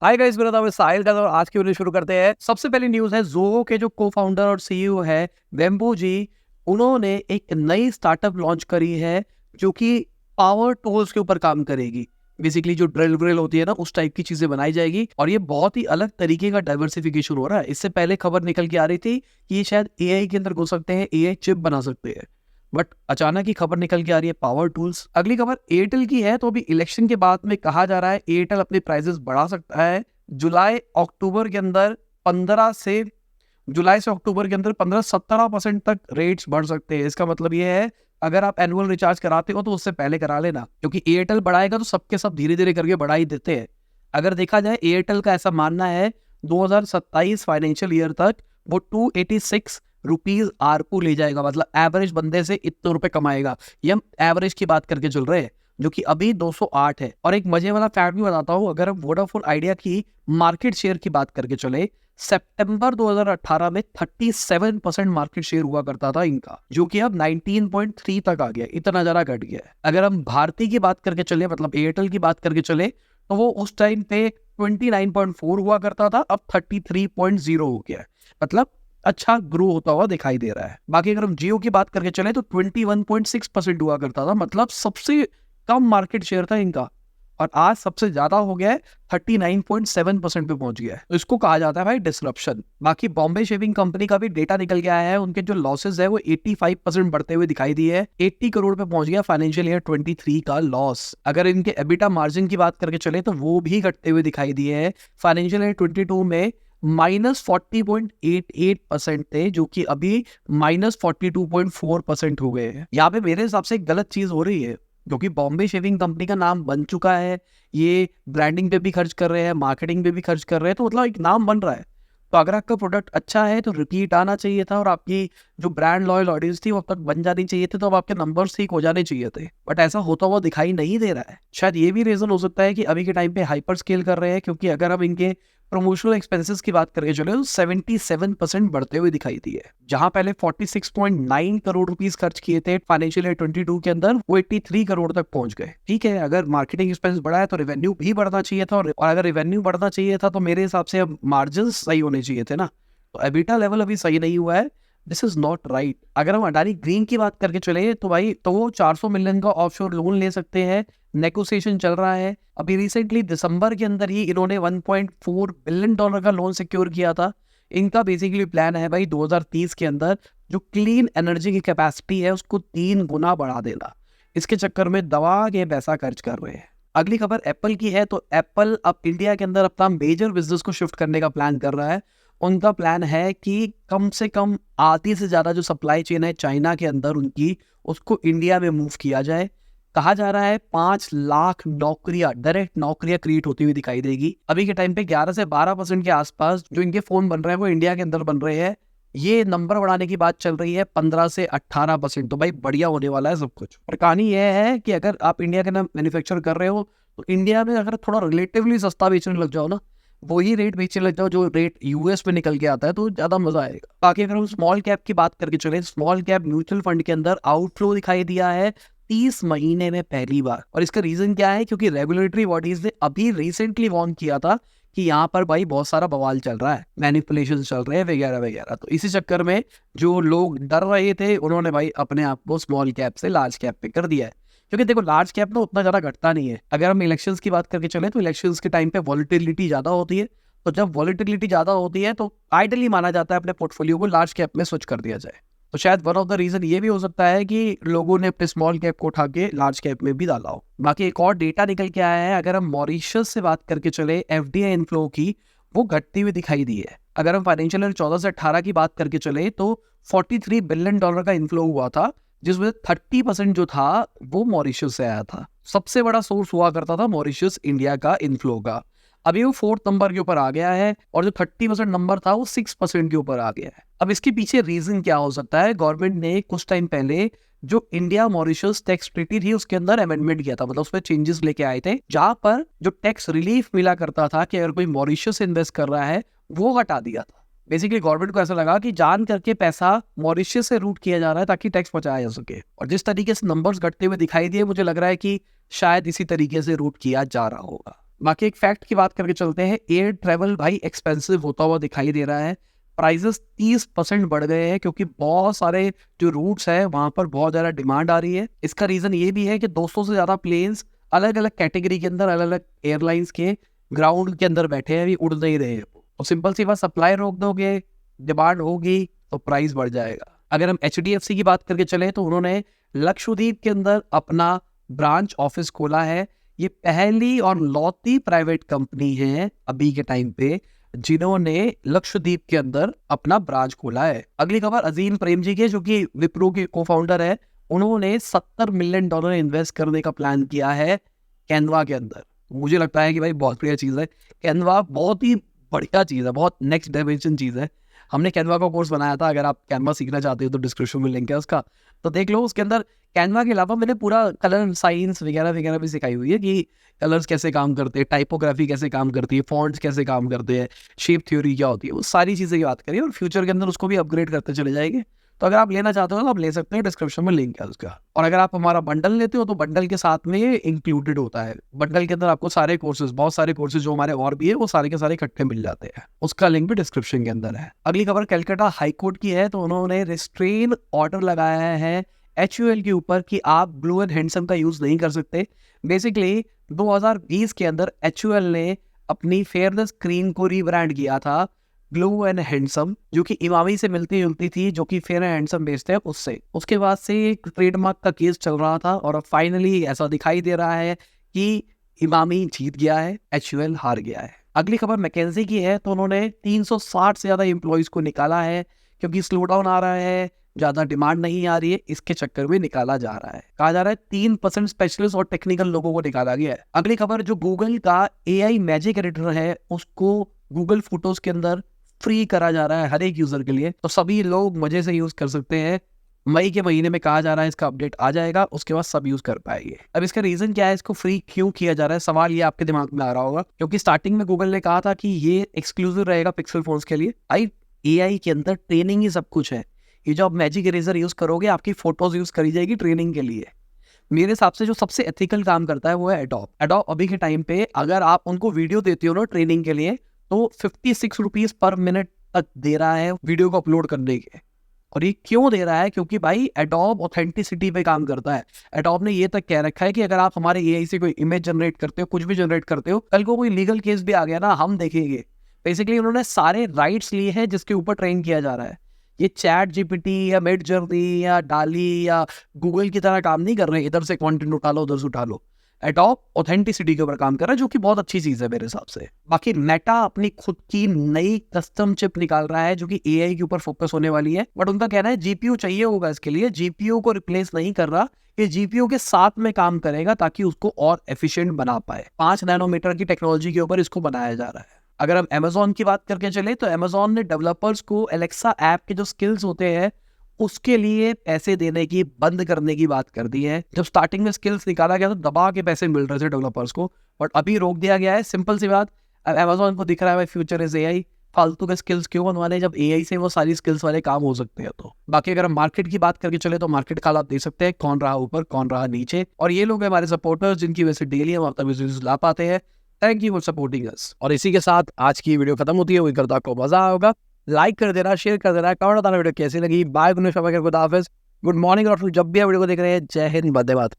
Hi guys, मेरा नाम है साहिल और आज की वीडियो शुरू करते हैं। सबसे पहली न्यूज़ है, ज़ोहो के जो को-फाउंडर और सीईओ है वेम्बू जी, उन्होंने एक नई स्टार्टअप लॉन्च करी है जो कि पावर टूल्स के ऊपर काम करेगी। बेसिकली जो ड्रिल व्रिल होती है ना, उस टाइप की चीजें बनाई जाएगी और ये बहुत ही अलग तरीके का डाइवर्सिफिकेशन हो रहा है। इससे पहले खबर निकल के आ रही थी कि ये शायद एआई के अंदर घुस सकते हैं, एआई चिप बना सकते हैं, बट अचानक ही खबर निकल के आ रही है पावर टूल्स। अगली खबर एयरटेल की है। तो अभी इलेक्शन के बाद में कहा जा रहा है एयरटेल अपने प्राइसेस बढ़ा सकता है। जुलाई अक्टूबर के अंदर 15 से जुलाई से अक्टूबर के अंदर 15-17% तक रेट्स बढ़ सकते हैं। इसका मतलब ये है, अगर आप एनुअल रिचार्ज कराते हो तो उससे पहले करा लेना, क्योंकि एयरटेल बढ़ाएगा तो सबके सब धीरे धीरे करके बढ़ा ही देते हैं। अगर देखा जाए, एयरटेल का ऐसा मानना है 2027 फाइनेंशियल ईयर तक वो 286 रुपीज आरपू ले जाएगा, मतलब एवरेज बंदे से इतने रुपए कमाएगा। ये हम एवरेज की बात करके चल रहे हैं, जो कि अभी 208 है। और एक मजे वाला फैक्ट भी बताता हूँ, अगर हम वोडाफोन आइडिया की मार्केट शेयर की बात करके चले, सितंबर 2018 में 37% मार्केट शेयर हुआ करता था इनका, जो कि अब 19.3 तक आ गया। इतना जरा घट गया है। अगर हम भारती की बात करके चले, मतलब एयरटेल की बात करके चले, तो वो उस टाइम पे 29.4 हुआ करता था, अब 33.0 हो गया है। मतलब अच्छा ग्रो होता हुआ दिखाई दे रहा है। बाकी अगर हम जियो की बात करके चले तो 21.6% हुआ करता था, मतलब सबसे कम मार्केट शेयर था इनका, और आज सबसे ज्यादा हो गया है, 39.7% पे पहुंच गया है। तो इसको कहा जाता है भाई डिसरप्शन। बाकी बॉम्बे शेविंग कंपनी का भी डेटा निकल के आया है। उनके जो लॉसेस है वो 85% बढ़ते हुए दिखाई दिए है। 80 करोड़ पे पहुंच गया फाइनेंशियल ईयर 23 का लॉस। अगर इनके एबिटा मार्जिन की बात करके चले तो वो भी घटते हुए दिखाई दिए है। फाइनेंशियल ईयर 22 में -40.88% थे, जो कि अभी -42.4% हो गए हैं। यहाँ पे मेरे हिसाब से एक गलत चीज हो रही है, क्योंकि बॉम्बे शेविंग कंपनी का नाम बन चुका है, ये ब्रांडिंग पे भी खर्च कर रहे हैं, मार्केटिंग पे भी खर्च कर रहे हैं, तो मतलब एक नाम बन रहा है। तो अगर आपका प्रोडक्ट अच्छा है तो रिपीट आना चाहिए था, और आपकी जो ब्रांड लॉयल ऑडियंस थी वो अब तक बन जानी चाहिए थी, तो अब आपके नंबर्स ठीक हो जाने चाहिए थे। बट ऐसा होता हुआ दिखाई नहीं दे रहा है। शायद ये भी रीजन हो सकता है कि अभी के टाइम पे हाइपर स्केल कर रहे हैं, क्योंकि अगर हम इनके प्रमोशनल एक्सपेंसेस की बात करके चले तो 77% बढ़ते हुए दिखाई दिए। जहां पहले 46.9 करोड़ रुपीस खर्च किए थे फाइनेंशियल ईयर 22 के अंदर, वो 83 करोड़ तक पहुंच गए। ठीक है, अगर मार्केटिंग एक्सपेंस बढ़ा है तो रेवेन्यू भी बढ़ना चाहिए था, और अगर रेवेन्यू बढ़ना चाहिए था तो मेरे हिसाब से अब मार्जिन सही होने चाहिए थे ना। तो एबिटा लेवल अभी सही नहीं हुआ है। This is not right. अगर हम अडानी ग्रीन की बात करके चले तो भाई, तो वो 400 मिलियन का ऑफशोर लोन ले सकते हैं। नेगोशिएशन चल रहा है। अभी रिसेंटली दिसंबर के अंदर ही इन्होंने 1.4 बिलियन डॉलर का लोन सिक्योर किया था। इनका बेसिकली प्लान है भाई 2030 के अंदर जो क्लीन एनर्जी की कैपेसिटी है उसको 3 गुना बढ़ा देना। इसके चक्कर में दवा के पैसा खर्च कर रहे हैं। अगली खबर एप्पल की है। तो एप्पल अब इंडिया के अंदर अपना मेजर बिजनेस को शिफ्ट करने का प्लान कर रहा है। उनका प्लान है कि कम से कम आधी से ज्यादा जो सप्लाई चेन है चाइना के अंदर उनकी, उसको इंडिया में मूव किया जाए। कहा जा रहा है 5 लाख नौकरियां, डायरेक्ट नौकरियां क्रिएट होती हुई दिखाई देगी। अभी के टाइम पे 11 से 12% के आसपास जो इनके फोन बन रहे हैं वो इंडिया के अंदर बन रहे हैं। ये नंबर बढ़ाने की बात चल रही है 15 से 18%। तो भाई बढ़िया होने वाला है सब कुछ। और कहानी यह है कि अगर आप इंडिया के अंदर मैन्युफैक्चर कर रहे हो तो इंडिया में अगर थोड़ा रिलेटिवली सस्ता बेचने लग जाओ ना, वही रेट बेचने लग जाओ जो रेट यूएस में निकल के आता है, तो ज्यादा मजा आएगा। बाकी अगर हम स्मॉल कैप की बात करके चले, स्मॉल कैप म्यूचुअल फंड के अंदर आउटफ्लो दिखाई दिया है 30 महीने में पहली बार। और इसका रीजन क्या है? क्योंकि रेगुलेटरी बॉडीज ने अभी रिसेंटली वार्न किया था कि यहाँ पर भाई बहुत सारा बवाल चल रहा है, मैनिपुलेशन चल रहे हैं वगैरह वगैरह। तो इसी चक्कर में जो लोग डर रहे थे उन्होंने भाई अपने आप को स्मॉल कैप से लार्ज कैप पे कर दिया है। क्योंकि देखो, लार्ज कैप ना उतना ज्यादा घटता नहीं है। अगर हम इलेक्शंस की बात करके चले तो इलेक्शंस के टाइम पे वॉलिटिलिटी ज्यादा होती है। तो जब वॉलिटिलिटी ज्यादा होती है तो आइडली माना जाता है अपने पोर्टफोलियो को लार्ज कैप में स्विच कर दिया जाए। तो शायद वन ऑफ द रीजन ये भी हो सकता है कि लोगों ने अपने स्मॉल कैप को उठा के लार्ज कैप में भी डाला हो। बाकी एक और डेटा निकल के आया है। अगर हम मॉरिशस से बात करके चले, एफडीआई इनफ्लो की वो घटती हुई दिखाई दी है। अगर हम फाइनेंशियल ईयर 14 से 18 की बात करके चले तो 43 बिलियन डॉलर का इनफ्लो हुआ था, जिसमें 30% जो था वो मॉरिशस से आया था। सबसे बड़ा सोर्स हुआ करता था मॉरिशस इंडिया का इनफ्लो का। अभी वो 4th नंबर के ऊपर आ गया है, और जो 30% नंबर था वो 6% के ऊपर आ गया है। अब इसके पीछे रीजन क्या हो सकता है? गवर्नमेंट ने कुछ टाइम पहले जो इंडिया मॉरिशस टैक्स ट्रीटी थी उसके अंदर अमेंडमेंट किया था, मतलब उसमें चेंजेस लेके आए थे, जहां पर जो टैक्स रिलीफ मिला करता था कि अगर कोई मॉरिशस इन्वेस्ट कर रहा है वो हटा दिया था। बेसिकली गवर्नमेंट को ऐसा लगा कि जान करके पैसा मॉरिशस से रूट किया जा रहा है ताकि टैक्स बचाया जा सके। और जिस तरीके से नंबर्स घटते हुए दिखाई दिए, मुझे लग रहा है कि शायद इसी तरीके से रूट किया जा रहा होगा। बाकी एक फैक्ट की बात करके चलते हैं, एयर ट्रैवल भाई एक्सपेंसिव होता हुआ दिखाई दे रहा है। प्राइजेस 30% बढ़ गए हैं क्योंकि बहुत सारे जो रूट्स है वहां पर बहुत ज़्यादा डिमांड आ रही है। इसका रीज़न ये भी है कि 200 से ज़्यादा प्लेन्स अलग अलग कैटेगरी के अंदर, अलग अलग एयरलाइंस के ग्राउंड के अंदर बैठे हैं, अभी उड़ नहीं रहे हैं। और सिंपल सी बात, सप्लाई रोक दोगे, डिमांड होगी तो प्राइस बढ़ जाएगा। अगर हम HDFC की बात करके चले तो उन्होंने लक्षद्वीप के अंदर अपना ब्रांच ऑफिस खोला है। ये पहली और लौती प्राइवेट कंपनी है अभी के टाइम पे जिन्होंने लक्षद्वीप के अंदर अपना ब्रांच खोला है। अगली खबर अजीम प्रेम जी की, जो कि विप्रो के को फाउंडर है। उन्होंने $70 मिलियन इन्वेस्ट करने का प्लान किया है कैनवा के अंदर। मुझे लगता है कि भाई बहुत बढ़िया चीज़ है। कैनवा बहुत ही बढ़िया चीज़ है, बहुत नेक्स्ट डायमेंशन चीज़ है। हमने कैनवा का कोर्स बनाया था, अगर आप कैनवा सीखना चाहते हो तो डिस्क्रिप्शन में लिंक है उसका, तो देख लो। उसके अंदर कैनवा के अलावा मैंने पूरा कलर साइंस वगैरह वगैरह भी सिखाई हुई है कि कलर्स कैसे काम करते हैं, टाइपोग्राफी कैसे काम करती है, फॉन्ट्स कैसे काम करते हैं, शेप थ्योरी क्या होती है, वो सारी चीज़ें की बात करिए। और फ्यूचर के अंदर उसको भी अपग्रेड करते चले जाएंगे। तो अगर आप लेना चाहते हो तो आप ले सकते हैं, डिस्क्रिप्शन में लिंक है उसका। और अगर आप हमारा बंडल लेते हो तो बंडल के साथ में ये इंक्लूडेड होता है। बंडल के अंदर आपको सारे कोर्सेज, बहुत सारे कोर्सेज जो हमारे और भी है, वो सारे के सारे इकट्ठे मिल जाते हैं। उसका लिंक भी डिस्क्रिप्शन के अंदर है। अगली खबर कलकत्ता हाईकोर्ट की है। तो उन्होंने रिस्ट्रेन ऑर्डर लगाया है HUL के ऊपर कि आप ग्लो एंड हैंडसम का यूज नहीं कर सकते। बेसिकली 2020 के अंदर HUL ने अपनी फेयरनेस क्रीम को रीब्रांड किया था ग्लो एंड हैंडसम, जो कि इमामी से मिलती जुलती थी, जो कि फेयर एंड हैंडसम बेचते हैं उससे। उसके बाद से एक ट्रेडमार्क का केस चल रहा था और अब फाइनली ऐसा दिखाई दे रहा है कि इमामी जीत गया है, HUL हार गया है। अगली खबर मैकेंजी की है। तो उन्होंने 360 से ज़्यादा एम्प्लॉयज को निकाला है क्योंकि स्लो डाउन आ रहा है, ज़्यादा डिमांड नहीं आ रही है, इसके चक्कर में निकाला जा रहा है। कहा जा रहा है 3% स्पेशलिस्ट और टेक्निकल लोगों को निकाला गया है। अगली खबर, जो गूगल का AI मैजिक एडिटर है उसको गूगल फोटोज के अंदर फ्री करा जा रहा है हर एक यूजर के लिए, तो सभी लोग मजे से यूज कर सकते हैं। मई के महीने में कहा जा रहा है इसका अपडेट आ जाएगा, उसके बाद सब यूज कर पाएंगे। अब इसका रीजन क्या है, इसको फ्री क्यों किया जा रहा है, सवाल ये आपके दिमाग में आ रहा होगा। क्योंकि स्टार्टिंग में गूगल ने कहा था कि ये एक्सक्लूसिव रहेगा पिक्सल फोन्स के लिए। AI के अंदर ट्रेनिंग ही सब कुछ है। ये जो आप मैजिक इरेजर यूज करोगे, आपकी फोटोज यूज करी जाएगी ट्रेनिंग के लिए। मेरे हिसाब से जो सबसे एथिकल काम करता है वो है एडोब। एडोब अभी के टाइम पे अगर आप उनको वीडियो देते हो ना ट्रेनिंग के लिए, तो 56 रुपीज पर मिनट तक दे रहा है वीडियो को अपलोड करने के। और ये क्यों दे रहा है, क्योंकि भाई एडोब ऑथेंटिसिटी पे काम करता है। एडोब ने ये तक कह रखा है कि अगर आप हमारे AI से कोई इमेज जनरेट करते हो, कुछ भी जनरेट करते हो, कल को कोई लीगल केस भी आ गया ना, हम देखेंगे। बेसिकली उन्होंने सारे राइट्स लिए हैं जिसके ऊपर ट्रेन किया जा रहा है। ये चैट GPT या मिड जर्नी या डाली या गूगल की तरह काम नहीं कर रहे, इधर से कंटेंट उठा लो उधर से उठा लो। एडोब ऑथेंटिसिटी के ऊपर काम कर रहा है, जो कि बहुत अच्छी चीज है मेरे हिसाब से। बाकी मेटा अपनी खुद की नई कस्टम चिप निकाल रहा है जो कि AI के ऊपर फोकस होने वाली है। बट उनका कहना है GPU चाहिए होगा इसके लिए, GPU को रिप्लेस नहीं कर रहा, ये GPU के साथ में काम करेगा ताकि उसको और एफिशिएंट बना पाए। 5 नैनोमीटर की टेक्नोलॉजी के ऊपर इसको बनाया जा रहा है। अगर हम Amazon की बात करके चले तो Amazon ने डेवलपर्स को Alexa ऐप के जो स्किल्स होते हैं उसके लिए पैसे देने की, बंद करने की बात कर दी है। जब स्टार्टिंग में स्किल्स निकाला गया तो दबा के पैसे मिल रहे थे डेवलपर्स को, बट अभी रोक दिया गया है। सिंपल सी बात, अब Amazon को दिख रहा है फ्यूचर इज AI, फालतू के स्किल्स क्यों बनवाने जब AI से वो सारी स्किल्स वाले काम हो सकते हैं। तो बाकी अगर हम मार्केट की बात करके चले तो मार्केट का आप देख सकते हैं कौन रहा ऊपर कौन रहा नीचे, और ये लोग हमारे सपोर्टर्स जिनकी वजह से डेली हम अपना बिजनेस ला पाते हैं। Thank you for supporting us. और इसी के साथ आज की वीडियो खत्म होती है। वही करता आपको मजा आया होगा, लाइक कर देना, शेयर कर देना, कमेंट बताना वीडियो कैसी लगी। बाय, गुड मॉर्निंग, और जब भी आप वीडियो को देख रहे हैं, जय हिंद, वंदे मातरम।